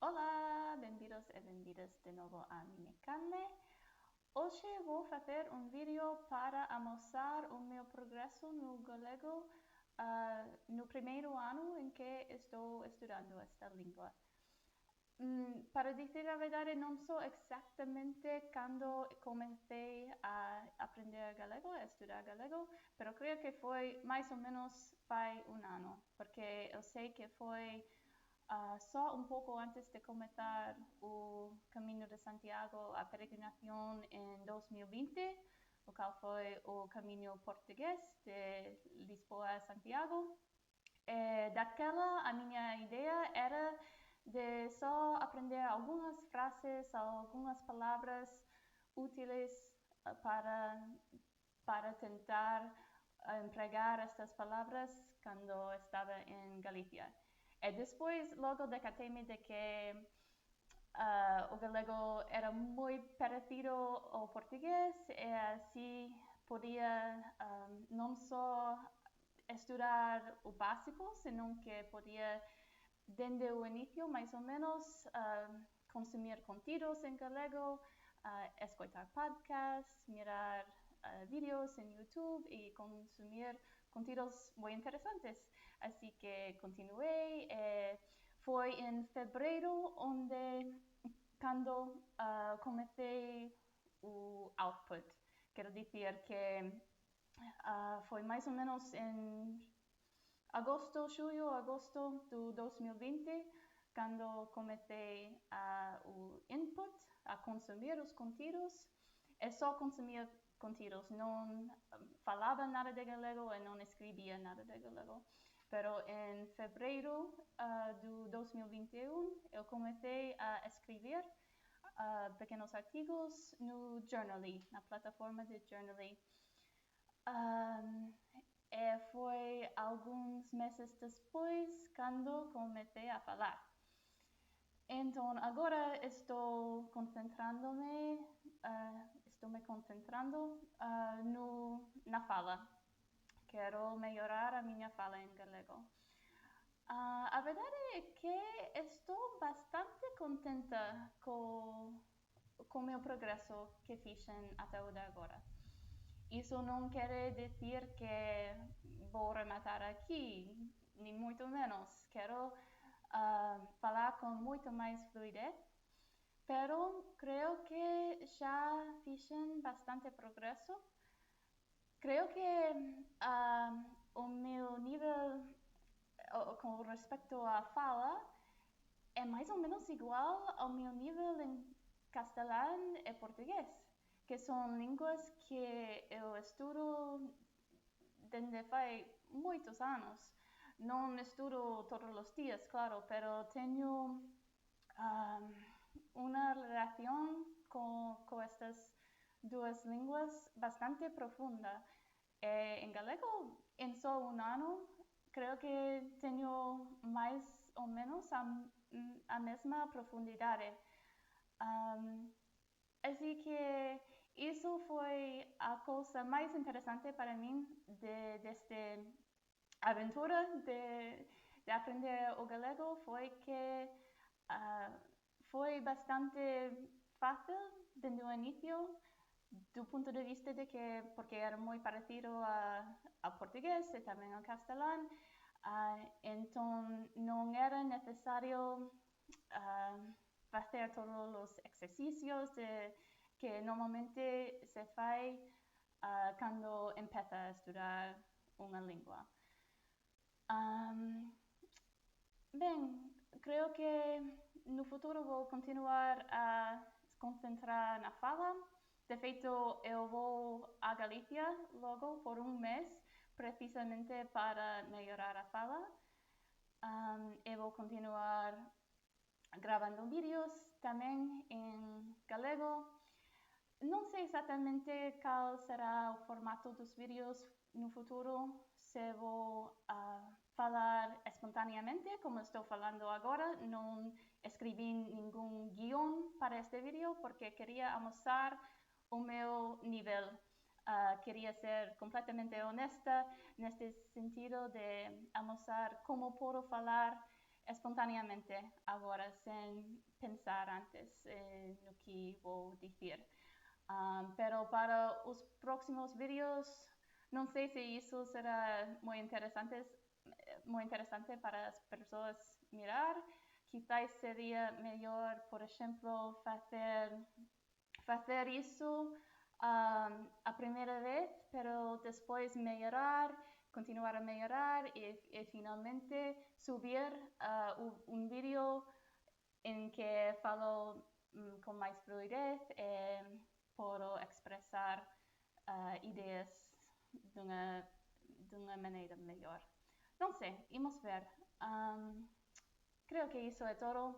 Olá, bem-vindos e bem-vindas de novo a minha canal. Hoje vou fazer um vídeo para mostrar o meu progresso no galego no primeiro ano em que estou estudando esta língua. Para dizer a verdade, não sei exatamente quando comecei a aprender galego, a estudar galego, mas creio que foi mais ou menos faz um ano, porque eu sei que foi só um pouco antes de começar o Caminho de Santiago, a peregrinação em 2020, o qual foi o caminho português de Lisboa a Santiago. Daquela, a minha ideia era de só aprender algumas frases, algumas palavras úteis para tentar empregar estas palavras quando estava em Galícia. E depois, logo decatei-me de que o galego era muito parecido ao português e assim podia não só estudar o básico, senão que podia, desde o início, mais ou menos, consumir conteúdos em galego, escutar podcasts, mirar vídeos em YouTube e consumir conteúdos muito interessantes. Assim que continuei. Foi em fevereiro onde quando comecei o output. Quero dizer que foi mais ou menos em agosto de 2020, quando comecei o input, a consumir os conteúdos. É só consumir conteúdos, não falava nada de galego e não escrevia nada de galego. Pero em fevereiro de 2021, eu comecei a escrever pequenos artigos no Journaly, na plataforma de Journaly. Foi alguns meses depois quando comecei a falar. Então, agora estou me concentrando na fala. Quero melhorar a minha fala em galego. A verdade é que estou bastante contenta com o meu progresso que fiz até agora. Isso não quer dizer que vou rematar aqui, nem muito menos. Quero falar com muito mais fluidez, pero creio que já fiz bastante progresso. Creio que o meu nível com respecto à fala é mais ou menos igual ao meu nível em castelhano e português, que são línguas que eu estudo desde faz muitos anos. Não estudo todos os dias, claro, pero tenho uma relação com estas duas línguas bastante profunda. Em galego, em só um ano, creio que tenho mais ou menos a mesma profundidade. Assim que isso foi a coisa mais interessante para mim desta aventura de aprender o galego, foi que foi bastante fácil desde o início, do ponto de vista de que, porque era muito parecido ao português e também ao castelhano, então não era necessário fazer todos os exercícios que normalmente se faz quando empieza a estudar uma língua. Bem, creio que no futuro vou continuar a se concentrar na fala. De feito, eu vou a Galícia logo por um mês, precisamente para melhorar a fala. Eu vou continuar gravando vídeos também em galego. Não sei exatamente qual será o formato dos vídeos no futuro, se vou falar espontaneamente, como estou falando agora. Não escrevi nenhum guião para este vídeo, porque queria mostrar o meu nível. Queria ser completamente honesta neste sentido de mostrar como posso falar espontaneamente agora, sem pensar antes no que vou dizer. Pero para os próximos vídeos, não sei se isso será muito interessante para as pessoas mirar. Quizás seria melhor, por exemplo, fazer isso a primeira vez, pero depois melhorar, continuar a melhorar e finalmente subir um vídeo em que falo com mais fluidez e posso expressar ideias de uma maneira melhor. Não sei, vamos ver. Creo que isso é tudo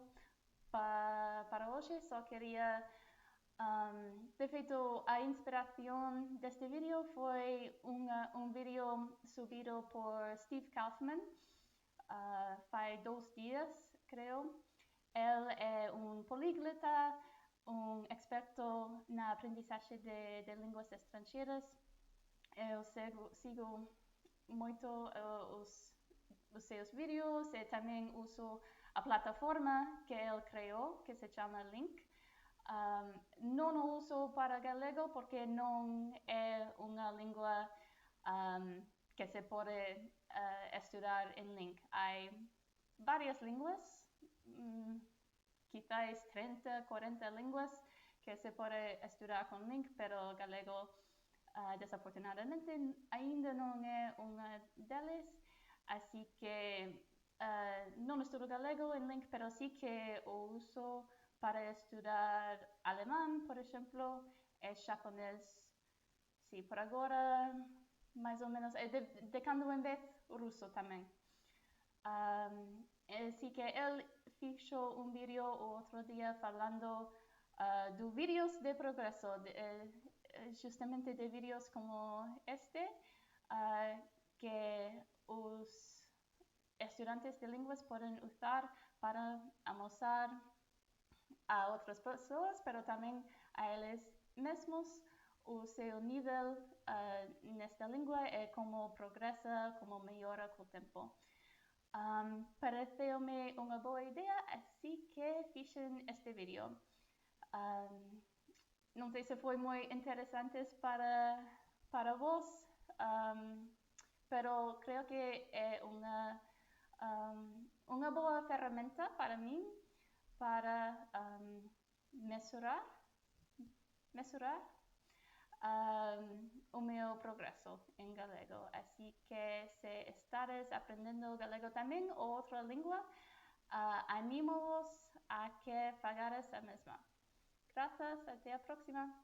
para hoje. Só queria de feito, a inspiração deste vídeo foi um vídeo subido por Steve Kaufman faz 2 dias, creio. Ele é um políglota, um experto na aprendizagem de línguas estrangeiras. Eu sigo muito os seus vídeos e também uso a plataforma que ele criou, que se chama Link. Não o uso para galego porque não é uma língua que se pode estudar em Link. Há várias línguas, quizás 30, 40 línguas que se pode estudar com Link, pero galego desafortunadamente ainda não é uma delas. Assim que não estudo galego em Link, pero sí que o uso para estudar alemão, por exemplo, e japonês. Sim, por agora, mais ou menos, de quando em vez, russo também. Assim que ele fechou um vídeo outro dia falando de vídeos de progresso, justamente de vídeos como este, que os estudantes de línguas podem usar para mostrar a outras pessoas, pero também a eles mesmos o seu nível nesta língua e como progressa, como melhora com o tempo. Pareceu-me uma boa ideia, assim que fiz este vídeo. Não sei se foi muito interessante para vós, pero creio que é uma boa ferramenta para mim para mesurar o meu progresso em galego. Assim que se estares aprendendo galego também ou outra língua, animo-vos a que fagares a mesma. Graças, até a próxima!